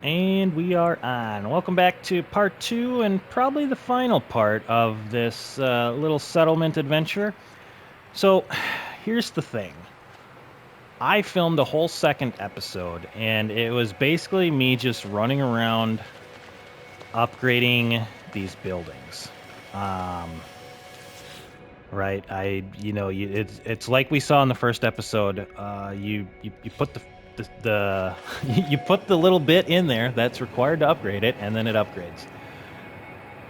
And we are on. Welcome back to part two and probably the final part of this little settlement adventure. So, here's the thing. I filmed the whole second episode, and it was basically me just running around upgrading these buildings. Um, right? It's like we saw in the first episode. You put the you put the little bit in there that's required to upgrade it, and then it upgrades.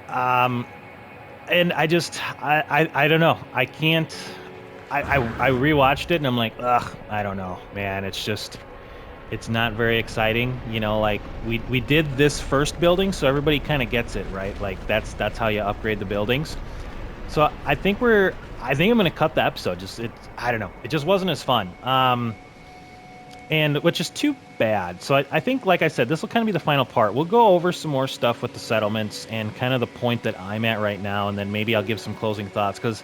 Um, and I don't know. I can't. I rewatched it and I'm like, ugh, I don't know, man. It's not very exciting. Like we did this first building, so everybody kind of gets it, right? Like that's how you upgrade the buildings. So I think I'm gonna cut the episode. I don't know. It just wasn't as fun. And which is too bad. So I think, like I said, this will kind of be the final part. We'll go over some more stuff with the settlements and kind of the point that I'm at right now, and then maybe I'll give some closing thoughts because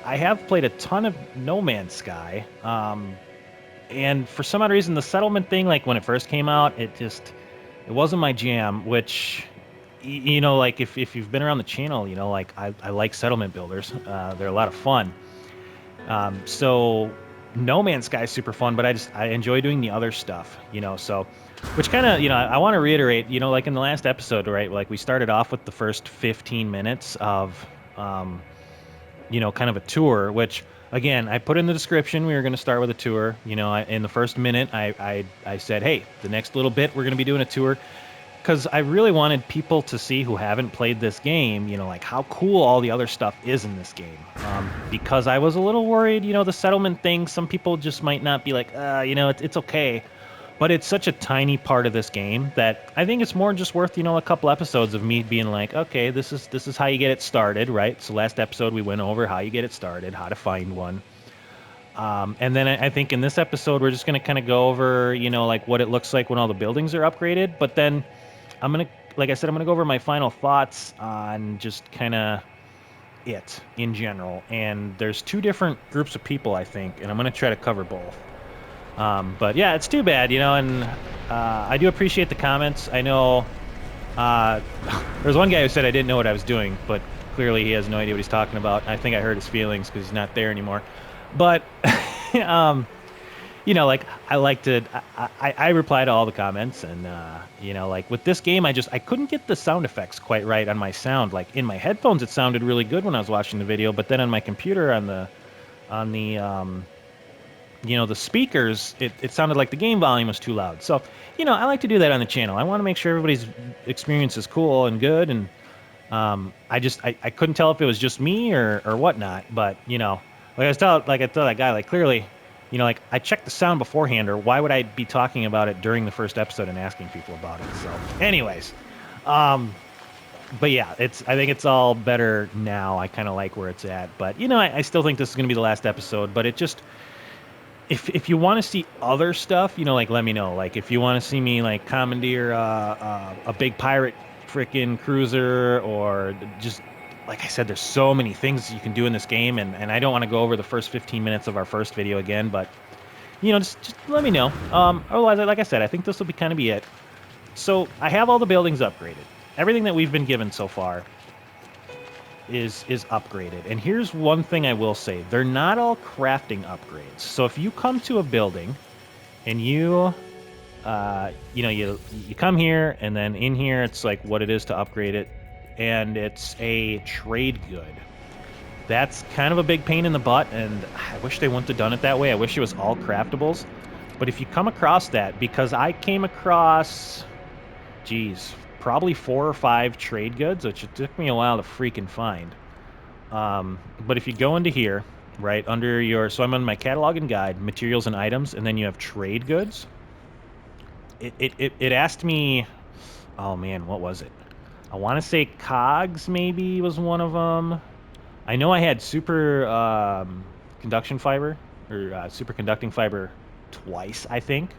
I have played a ton of No Man's Sky, and for some odd reason, the settlement thing, like when it first came out, it wasn't my jam. Which, like if you've been around the channel, like I like settlement builders. They're a lot of fun. So No Man's Sky is super fun, but I enjoy doing the other stuff, so which kind of, I want to reiterate, like in the last episode, right? Like we started off with the first 15 minutes of kind of a tour, which again, I put in the description we were going to start with a tour. In the first minute I said, hey, the next little bit we're going to be doing a tour because I really wanted people to see who haven't played this game, like how cool all the other stuff is in this game. Because I was a little worried, the settlement thing, some people just might not be like, it's okay. But it's such a tiny part of this game that I think it's more just worth, a couple episodes of me being like, okay, this is how you get it started, right? So last episode we went over how you get it started, how to find one. And then I think in this episode we're just going to kind of go over, like what it looks like when all the buildings are upgraded. But then like I said, I'm gonna go over my final thoughts on just kind of it in general. And there's two different groups of people, I think, and I'm gonna try to cover both. But yeah, it's too bad, and I do appreciate the comments. I know there's one guy who said I didn't know what I was doing, but clearly he has no idea what he's talking about. I think I hurt his feelings because he's not there anymore. But like I reply to all the comments, and like with this game, I couldn't get the sound effects quite right on my sound. Like in my headphones, it sounded really good when I was watching the video, but then on my computer, on the the speakers, it sounded like the game volume was too loud. So, I like to do that on the channel. I want to make sure everybody's experience is cool and good, and I couldn't tell if it was just me or whatnot. But like I told that guy, like clearly, like I checked the sound beforehand, or why would I be talking about it during the first episode and asking people about it? So, anyways, but yeah, I think it's all better now. I kind of like where it's at, but I still think this is going to be the last episode. But it just, if you want to see other stuff, like let me know. Like if you want to see me like commandeer a big pirate freaking cruiser, or just like I said, there's so many things you can do in this game, and I don't want to go over the first 15 minutes of our first video again, but just let me know. Otherwise, like I said, I think this will be it. So I have all the buildings upgraded. Everything that we've been given so far is upgraded. And here's one thing I will say. They're not all crafting upgrades. So if you come to a building and you come here, and then in here it's like what it is to upgrade it, and it's a trade good. That's kind of a big pain in the butt, and I wish they wouldn't have done it that way. I wish it was all craftables. But if you come across that, because I came across, geez, probably 4 or 5 trade goods, which it took me a while to freaking find. But if you go into here, right, under your, so I'm on my catalog and guide, materials and items, and then you have trade goods. It asked me, oh man, what was it? I want to say cogs maybe was one of them. I know I had super conduction fiber, or superconducting fiber twice, I think.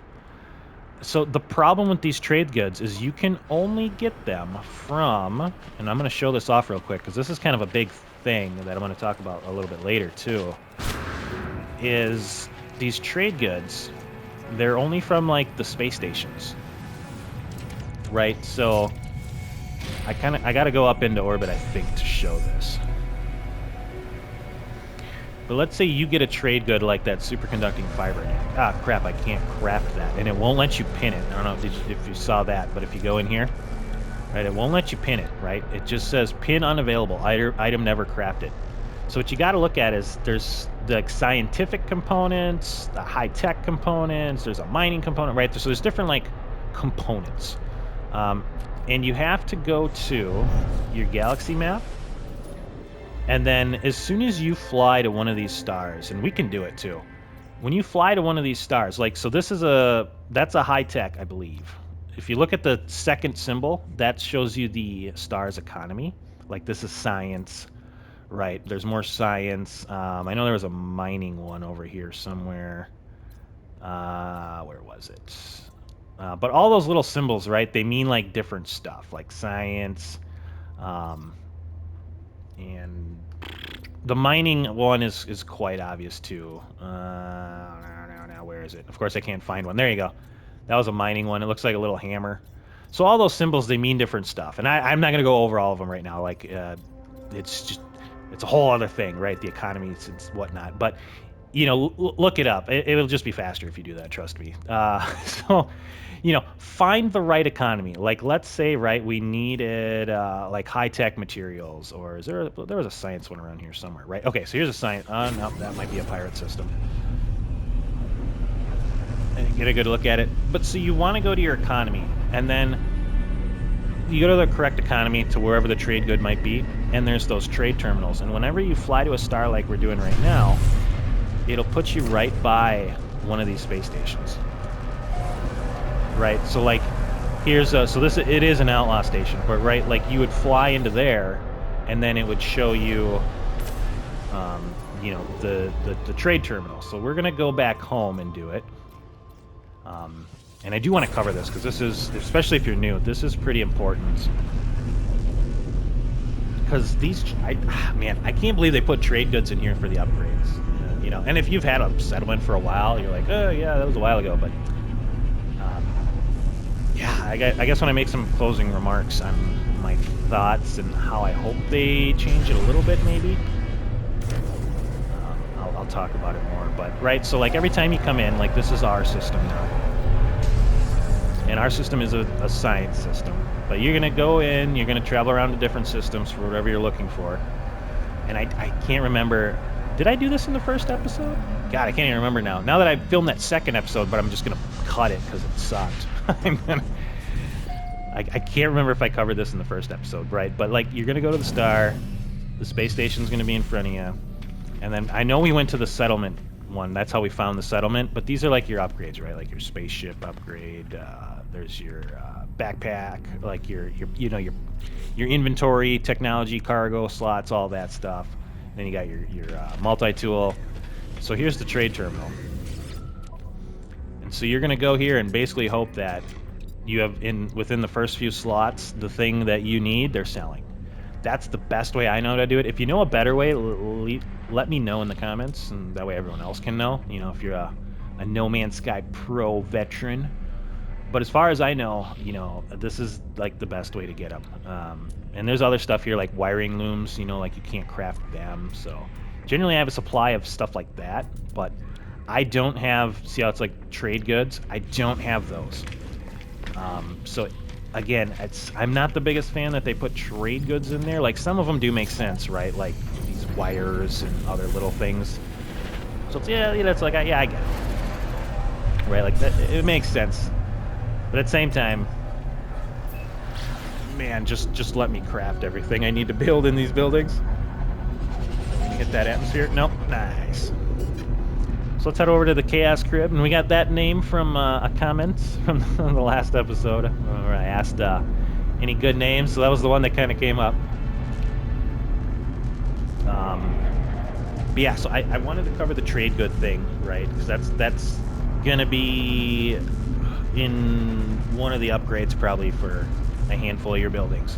So the problem with these trade goods is you can only get them from, and I'm going to show this off real quick because this is kind of a big thing that I'm going to talk about a little bit later too, is these trade goods, they're only from like the space stations. right? So I got to go up into orbit, I think, to show this. But let's say you get a trade good like that superconducting fiber. Ah, crap, I can't craft that. And it won't let you pin it. I don't know if you saw that, but if you go in here, right, it won't let you pin it, right? It just says pin unavailable, item never crafted. So what you got to look at is there's the scientific components, the high-tech components, there's a mining component, right? So there's different, like, components. And you have to go to your galaxy map. And then as soon as you fly to one of these stars, and we can do it too, when you fly to one of these stars, like, so that's a high-tech, I believe. If you look at the second symbol, that shows you the star's economy. Like, this is science, right? There's more science. I know there was a mining one over here somewhere. Where was it? But all those little symbols, right, they mean, like, different stuff, like science, and the mining one is quite obvious too. Now where is it? Of course I can't find one. There you go. That was a mining one. It looks like a little hammer. So all those symbols, they mean different stuff. And I'm not going to go over all of them right now. Like, it's a whole other thing, right? The economy and whatnot. But, you know, look it up. It'll just be faster if you do that, trust me. So, you know, find the right economy. Like, let's say, right, we needed, like, high-tech materials. Or there was a science one around here somewhere, right? Okay, so here's a science. No, that might be a pirate system. And get a good look at it. But so you want to go to your economy, and then you go to the correct economy to wherever the trade good might be, and there's those trade terminals. And whenever you fly to a star like we're doing right now, it'll put you right by one of these space stations. Right? So like, here's a, so this, it is an outlaw station, but right, like you would fly into there, and then it would show you, you know, the trade terminal. So we're gonna go back home and do it. And I do want to cover this because this is, especially if you're new, this is pretty important. Because these, man, I can't believe they put trade goods in here for the upgrades. You know, and if you've had a settlement for a while, you're like, oh yeah, that was a while ago. But yeah, I guess when I make some closing remarks on my thoughts and how I hope they change it a little bit, maybe. I'll talk about it more. But right, so like every time you come in, like this is our system now. And our system is a science system. But you're going to go in, you're going to travel around to different systems for whatever you're looking for. And I can't remember, did I do this in the first episode? God, I can't even remember now. Now that I filmed that second episode, but I'm just going to cut it because it sucked. I can't remember if I covered this in the first episode, right? But like, you're going to go to the star, the space station's going to be in front of you. And then I know we went to the settlement one. That's how we found the settlement. But these are like your upgrades, right? Like your spaceship upgrade. There's your backpack, like your you know your inventory, technology, cargo slots, all that stuff. And then you got your multi-tool. So here's the trade terminal. And so you're gonna go here and basically hope that you have within the first few slots the thing that you need. They're selling. That's the best way I know to do it. If you know a better way, let me know in the comments, and that way everyone else can know. You know, if you're a No Man's Sky pro veteran. But as far as I know, you know, this is like the best way to get them. And there's other stuff here like wiring looms, you know, like you can't craft them. So generally I have a supply of stuff like that, but I don't have, see how it's like trade goods? I don't have those. So again, I'm not the biggest fan that they put trade goods in there. Like some of them do make sense, right? Like these wires and other little things. So it's, yeah, it's like, yeah, I get it. Right, like that, it makes sense. But at the same time, man, just let me craft everything I need to build in these buildings. Hit that atmosphere. Nope. Nice. So let's head over to the Chaos Crib. And we got that name from a comment from the last episode where I asked any good names. So that was the one that kind of came up. But yeah, so I wanted to cover the trade good thing, right? Because that's going to be in one of the upgrades probably for a handful of your buildings.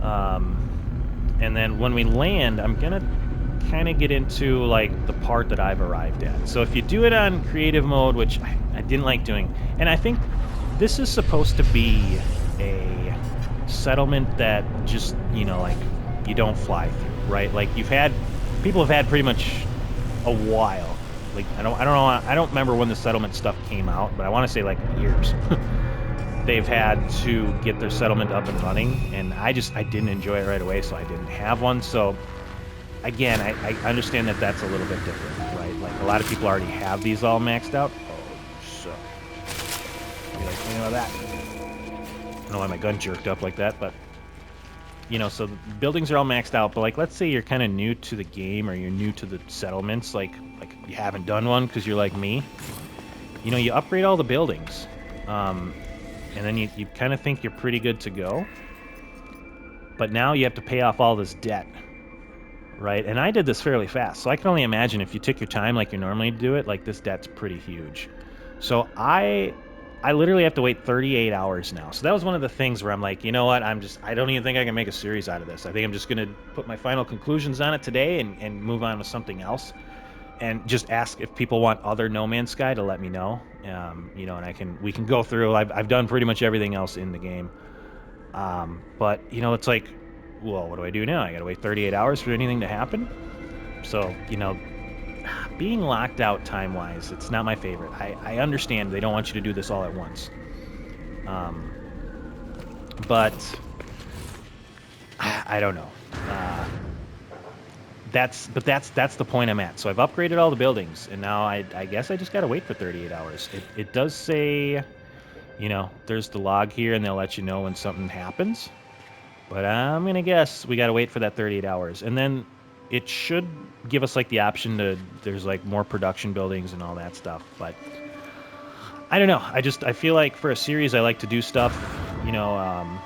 And then when we land, I'm gonna kind of get into like the part that I've arrived at. So if you do it on creative mode, which I didn't like doing, and I think this is supposed to be a settlement that just, you know, like, you don't fly through, right? Like, people have had pretty much a while. Like, I don't remember when the settlement stuff came out, but I want to say like years. They've had to get their settlement up and running, and I didn't enjoy it right away, so I didn't have one. So again, I understand that that's a little bit different, right? Like, a lot of people already have these all maxed out. Oh, so what do you like thinking about that? I don't know why my gun jerked up like that, but you know, so the buildings are all maxed out. But like, let's say you're kind of new to the game, or you're new to the settlements, like you haven't done one because you're like me. You know, you upgrade all the buildings, and then you kind of think you're pretty good to go. But now you have to pay off all this debt, right? And I did this fairly fast, so I can only imagine if you took your time like you normally do it, like, this debt's pretty huge. So I literally have to wait 38 hours now. So that was one of the things where I'm like, you know what? I don't even think I can make a series out of this. I think I'm just going to put my final conclusions on it today and move on to something else. And just ask if people want other No Man's Sky to let me know. You know, and we can go through. I've done pretty much everything else in the game. But, you know, it's like, well, what do I do now? I got to wait 38 hours for anything to happen? So, you know, being locked out time-wise, it's not my favorite. I understand they don't want you to do this all at once. But I don't know. That's the point I'm at. So I've upgraded all the buildings, and now I guess I just got to wait for 38 hours. It does say, you know, there's the log here, and they'll let you know when something happens. But I'm going to guess we got to wait for that 38 hours. And then it should give us, like, the option to, there's, like, more production buildings and all that stuff. But I don't know. I feel like for a series, I like to do stuff, you know,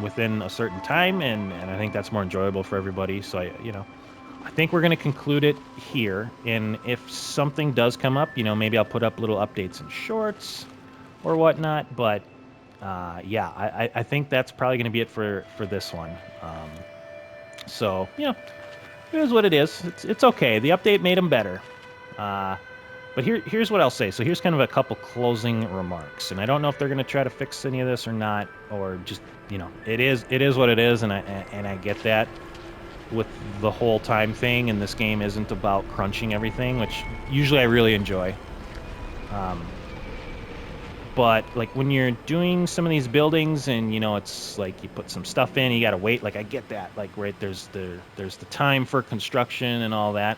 within a certain time, and I think that's more enjoyable for everybody. So, I think we're going to conclude it here. And if something does come up, you know, maybe I'll put up little updates and shorts or whatnot. But yeah, I think that's probably going to be it for this one. So, you know, it is what it is. It's okay. The update made them better. But here's what I'll say. So here's kind of a couple closing remarks. And I don't know if they're going to try to fix any of this or not, or just, you know, it is what it is, and I get that with the whole time thing, and this game isn't about crunching everything, which usually I really enjoy. But like when you're doing some of these buildings, and you know, it's like you put some stuff in, you gotta wait. Like, I get that. Like, right, there's the time for construction and all that.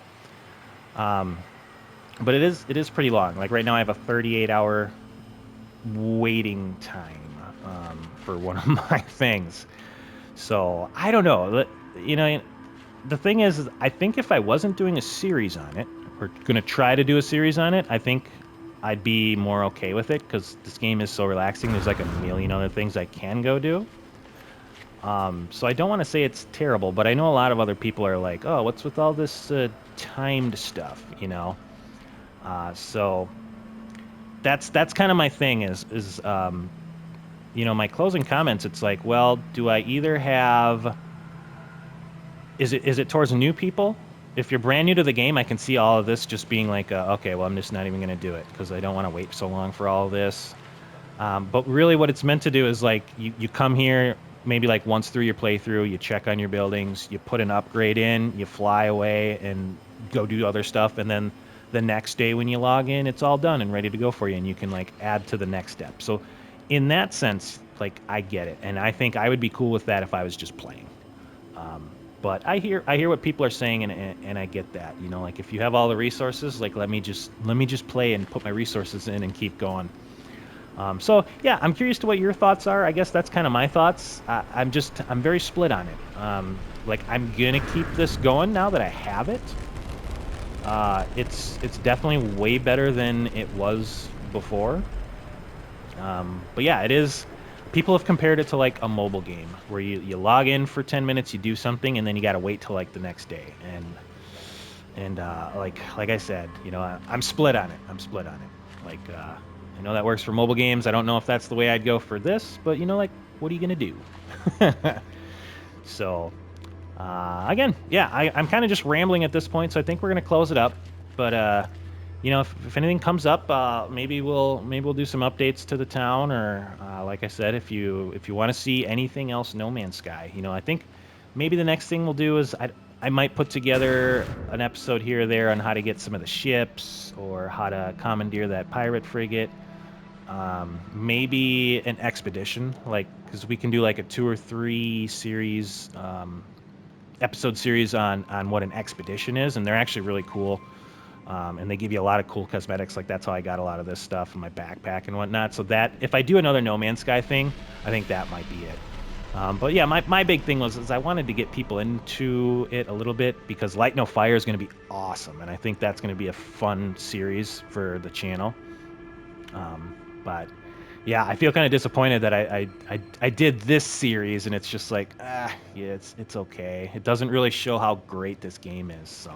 But it is pretty long. Like right now, I have a 38-hour waiting time for one of my things. So I don't know. You know, the thing is I think if I wasn't doing a series on it, or gonna try to do a series on it, I think I'd be more okay with it, because this game is so relaxing. There's like a million other things I can go do. So I don't want to say it's terrible, but I know a lot of other people are like, oh, what's with all this timed stuff, you know? So that's kind of my thing is you know, my closing comments, it's like, well, do I either have... Is it towards new people? If you're brand new to the game, I can see all of this just being like, okay, well, I'm just not even going to do it because I don't want to wait so long for all of this. But really what it's meant to do is, like, you come here maybe like once through your playthrough, you check on your buildings, you put an upgrade in, you fly away and go do other stuff, and then the next day when you log in, it's all done and ready to go for you, and you can, like, add to the next step. So in that sense, like, I get it, and I think I would be cool with that if I was just playing. But I hear what people are saying, and I get that. You know, like, if you have all the resources, like, let me just play and put my resources in and keep going. So yeah, I'm curious to what your thoughts are. I guess that's kind of my thoughts. I'm very split on it. Like, I'm gonna keep this going now that I have it. It's definitely way better than it was before. But yeah, it is. People have compared it to, like, a mobile game where you log in for 10 minutes, you do something, and then you got to wait till, like, the next day. And like I said, you know, I'm split on it. Like, I know that works for mobile games. I don't know if that's the way I'd go for this, but, you know, like, what are you going to do? So, again, yeah, I'm kind of just rambling at this point, so I think we're going to close it up. But, you know, if anything comes up, maybe we'll do some updates to the town, or like I said, if you want to see anything else, No Man's Sky. You know, I think maybe the next thing we'll do is I might put together an episode here or there on how to get some of the ships or how to commandeer that pirate frigate. Maybe an expedition, like because we can do like a 2 or 3 series episode series on what an expedition is, and they're actually really cool. And they give you a lot of cool cosmetics. Like that's how I got a lot of this stuff in my backpack and whatnot. So that if I do another No Man's Sky thing, I think that might be it. But yeah, my big thing is I wanted to get people into it a little bit because Light No Fire is going to be awesome, and I think that's going to be a fun series for the channel. But yeah, I feel kind of disappointed that I did this series and it's just like yeah, it's okay. It doesn't really show how great this game is. So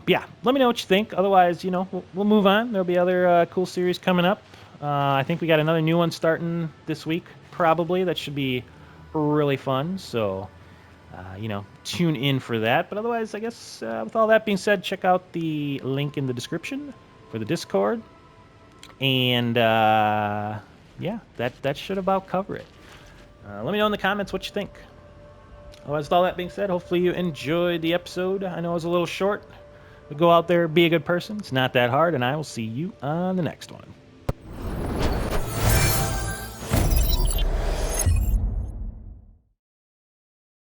yeah, let me know what you think. Otherwise, you know, we'll move on. There'll be other cool series coming up. I think we got another new one starting this week, probably. That should be really fun. So, you know, tune in for that. But otherwise, I guess with all that being said, check out the link in the description for the Discord. And yeah, that should about cover it. Let me know in the comments what you think. Otherwise, with all that being said, hopefully you enjoyed the episode. I know it was a little short. But go out there, be a good person. It's not that hard, and I will see you on the next one.